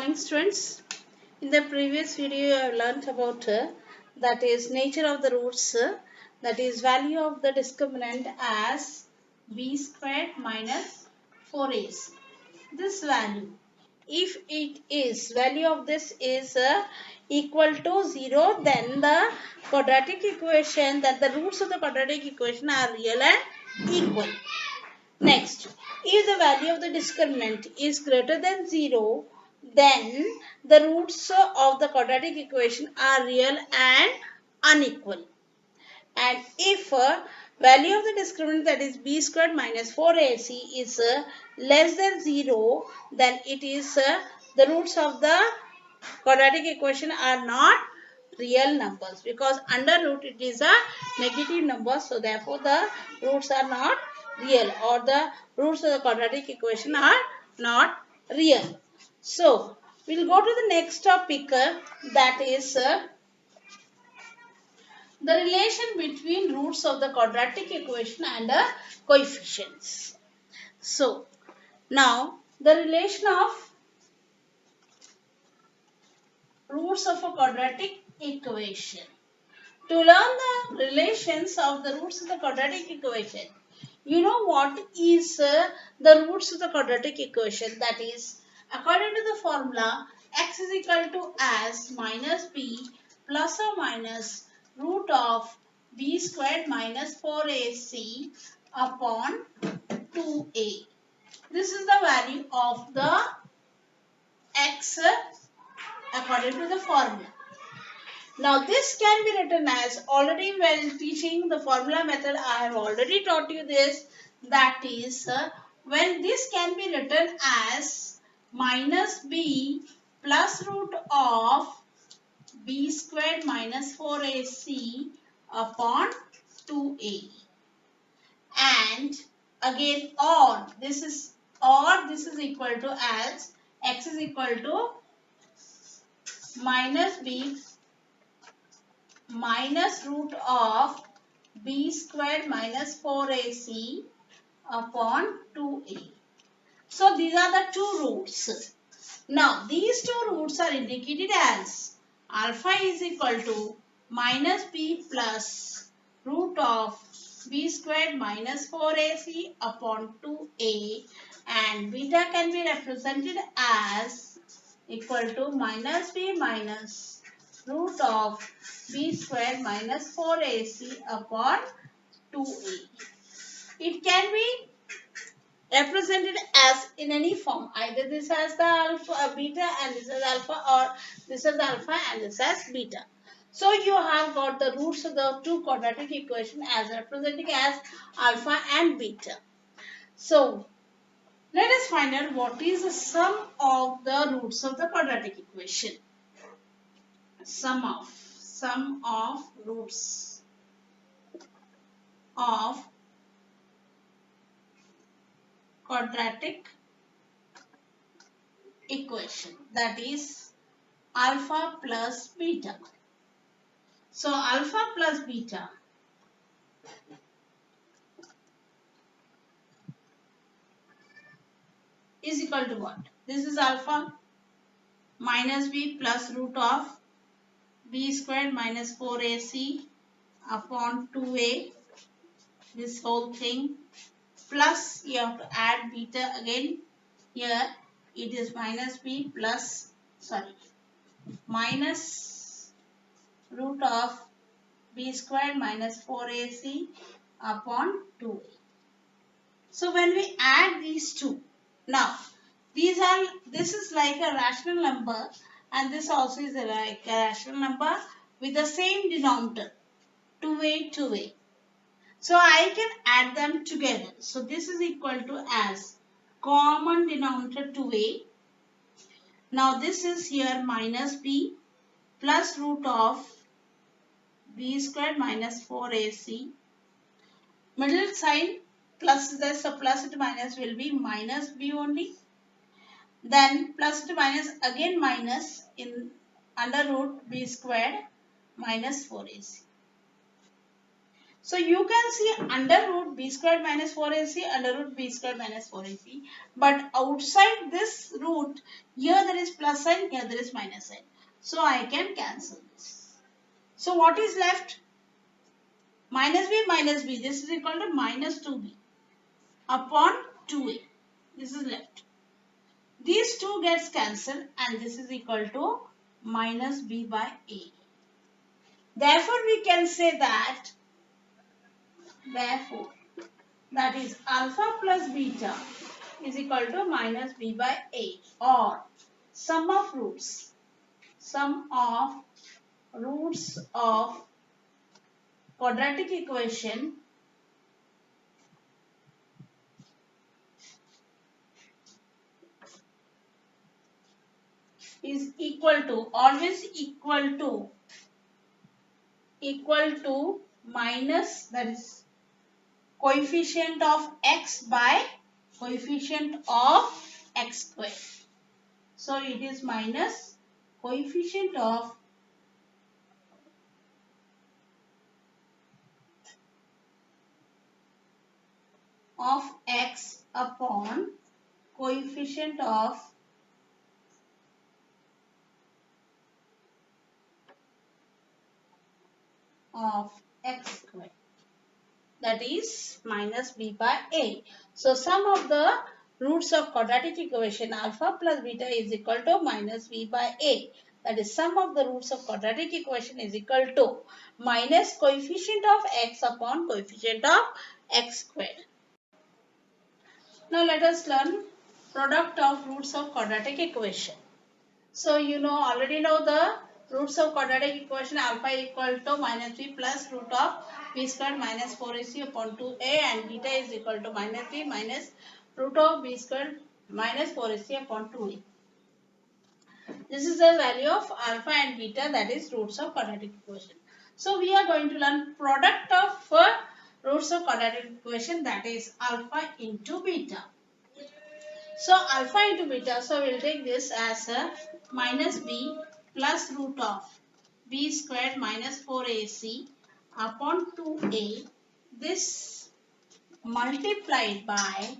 morning, students. In the previous video I have learnt about that is nature of the roots, that is value of the discriminant as b squared minus 4ac. This value, if it is value of this is equal to 0, then the quadratic equation, that the roots of the quadratic equation are real and equal. Next, if the value of the discriminant is greater than 0, then the roots of the quadratic equation are real and unequal. And if value of the discriminant, that is b squared minus 4ac, is less than 0, then it is the roots of the quadratic equation are not real numbers, because under root it is a negative number, so therefore the roots are not real, or the roots of the quadratic equation are not real. So we'll go to the next topic, that is the relation between roots of the quadratic equation and coefficients. So now the relation of roots of a quadratic equation. To learn the relations of the roots of the quadratic equation, you know what is the roots of the quadratic equation, that is, according to the formula, x is equal to as minus b plus or minus root of b squared minus 4ac upon 2a. This is the value of the x according to the formula. Now this can be written as, already when teaching the formula method I have already taught you this, that is when this can be written as minus b plus root of b squared minus 4ac upon 2a, and again or this is equal to as x is equal to minus b minus root of b squared minus 4ac upon 2a. So these are the two roots. Now these two roots are indicated as alpha is equal to minus b plus root of b squared minus 4ac upon 2a, and beta can be represented as equal to minus b minus root of b squared minus 4ac upon 2a. It can be represented as in any form. Either this has the alpha, beta, and this is alpha, or this is alpha and this has beta. So you have got the roots of the two quadratic equation as representing as alpha and beta. So let us find out what is the sum of the roots of the quadratic equation. Sum of roots of quadratic equation, that is alpha plus beta. So alpha plus beta is equal to what? This is alpha minus b plus root of b squared minus 4ac upon 2a, this whole thing, plus you have to add beta again. Here it is minus b plus, minus root of b squared minus 4ac upon 2a. So when we add these two, now this is like a rational number, and this also is like a rational number with the same denominator, 2a. So I can add them together. So this is equal to as common denominator 2a. Now this is here minus b plus root of b squared minus 4ac. Middle sign plus this, so plus to minus will be minus b only. Then plus to minus again minus in under root b squared minus 4ac. So you can see under root b squared minus 4ac, under root b squared minus 4ac. But outside this root, here there is plus sign, here there is minus sign. So I can cancel this. So what is left? Minus b. This is equal to minus 2b upon 2a. This is left. These two gets cancelled and this is equal to minus b by a. Therefore, we can say that, that is alpha plus beta is equal to minus b by a, or sum of roots of quadratic equation is always equal to minus, that is coefficient of x by coefficient of x square. So it is minus coefficient of x upon coefficient of x square, that is minus b by a. So sum of the roots of quadratic equation alpha plus beta is equal to minus b by a. That is sum of the roots of quadratic equation is equal to minus coefficient of x upon coefficient of x square. Now let us learn product of roots of quadratic equation. So you already know the roots of quadratic equation. Alpha equal to minus b plus root of b squared minus 4ac upon 2a, and beta is equal to minus b minus root of b squared minus 4ac upon 2a. This is the value of alpha and beta, that is roots of quadratic equation. So we are going to learn product of roots of quadratic equation, that is alpha into beta. So alpha into beta, so we'll take this as a minus b plus root of b squared minus 4ac upon 2a. This multiplied by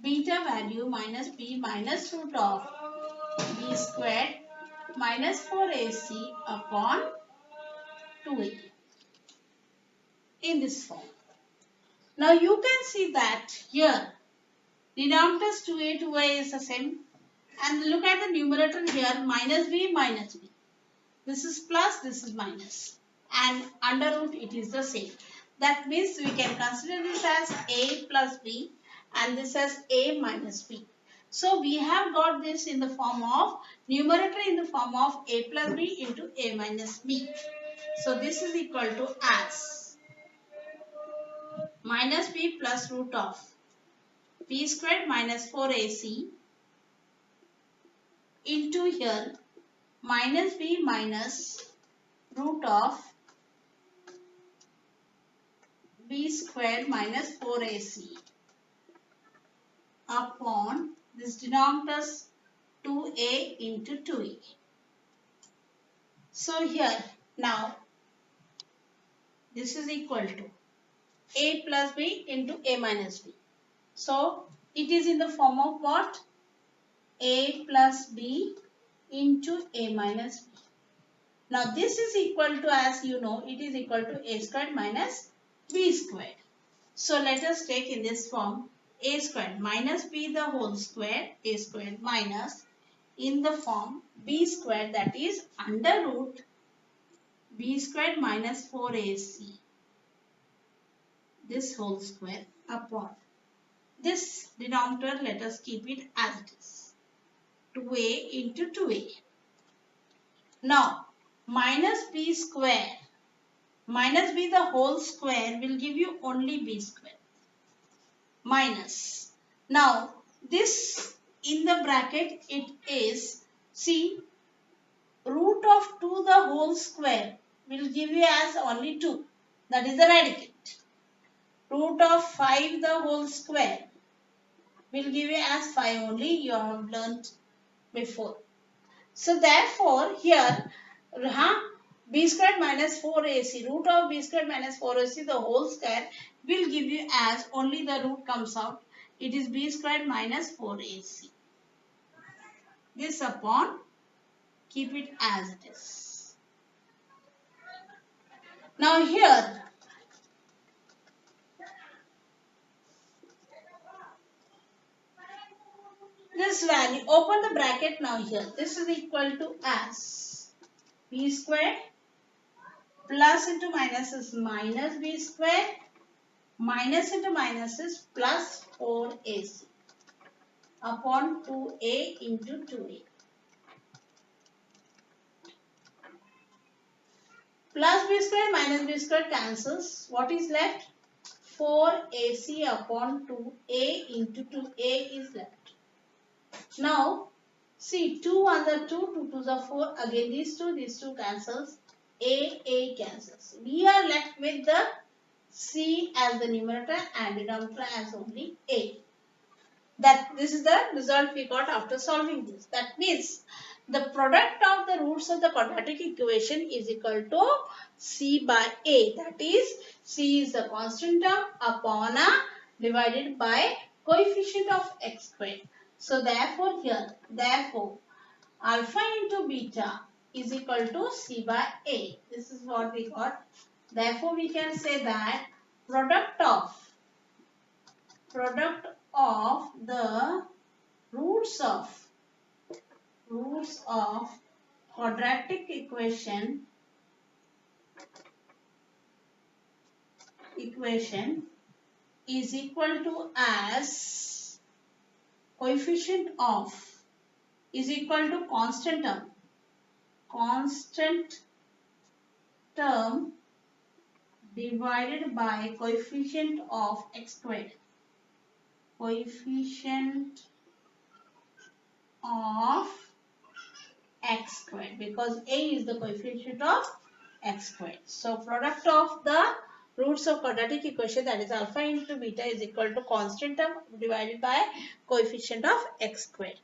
beta value minus b minus root of b squared minus 4ac upon 2a in this form. Now you can see that here denominators 2a is the same, and look at the numerator here, minus b minus b. This is plus, this is minus, and under root it is the same. That means we can consider this as a plus b and this as a minus b. So we have got this in the form of numerator in the form of a plus b into a minus b. So this is equal to as minus b plus root of b squared minus 4ac into here minus b minus root of b squared minus 4ac upon this denominators 2a into 2a. So here now this is equal to a plus b into a minus b. So it is in the form of what? A plus b into a minus b. Now this is equal to, as you know, it is equal to a squared minus b squared. So let us take in this form a squared minus b the whole square, a squared minus in the form b squared, that is under root b squared minus 4ac, this whole square upon this denominator, let us keep it as it is, 2a into 2a. Now minus b square minus b the whole square will give you only b square minus. Now this in the bracket it is, see, root of 2 the whole square will give you as only 2, that is the radicand. Root of 5 the whole square will give you as 5 only, you have learnt before. So therefore here b squared minus 4ac, root of b squared minus 4ac, the whole square will give you as only the root comes out. It is b squared minus 4ac. This upon, keep it as it is. Now here, this value, open the bracket now here. This is equal to as b squared plus into minus is minus b squared, minus into minus is plus 4ac upon 2a into 2a. Plus b squared minus b squared cancels. What is left? 4ac upon 2a into 2a is left. Now, see 2 under 2, 2 2s are 4. Again these two cancels. A cancels. We are left with the c as the numerator and denominator as only a. This is the result we got after solving this. That means the product of the roots of the quadratic equation is equal to c by a. That is, c is the constant term upon a divided by coefficient of x squared. So therefore here, alpha into beta is equal to c by a. This is what we got. Therefore we can say that product of the roots of quadratic equation is equal to as coefficient of is equal to constant term divided by coefficient of x squared. Coefficient of x squared, because a is the coefficient of x squared. So product of the roots of quadratic equation, that is alpha into beta, is equal to constant term divided by coefficient of x squared.